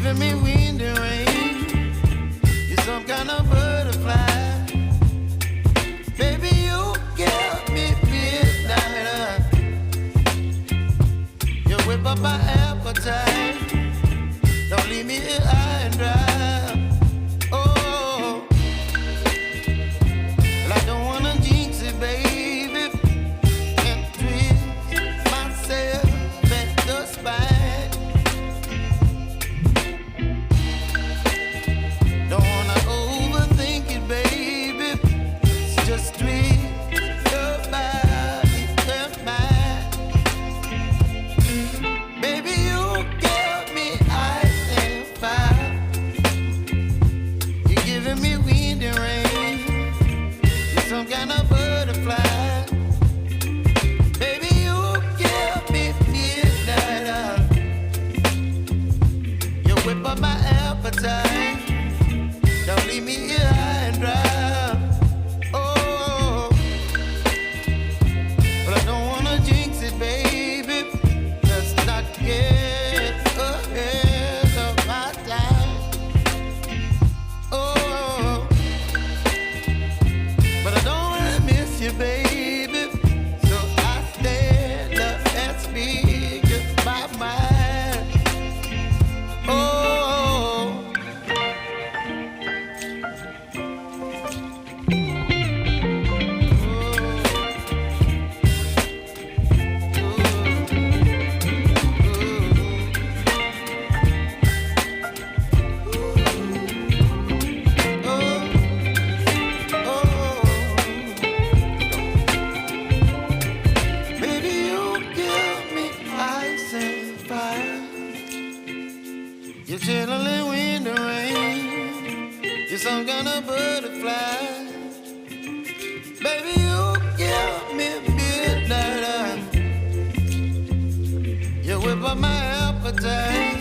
giving me wind and rain. You're some kind of butterfly. Baby, you give me midnight. You whip up my appetite. Don't leave me here high and dry. Oh, well, I don't wanna jinx it, baby, and twist myself at the spine. Don't wanna overthink it, baby. It's just twist your body and mine. Baby, you give me ice and fire. You're giving me wind and rain. You're some kind of butterfly. Baby, you give me midnight. You whip up my appetite. Don't leave me here high and dry. Oh, but I don't wanna jinx it, baby. Let's not get ahead of my time. Oh, but I don't wanna miss you, baby. So I stand up and speak just my mind. Oh. Baby, you give me ice and fire. You're chilling wind and rain. You're some kind of butterfly. Baby, you give me midnight. You whip up my appetite.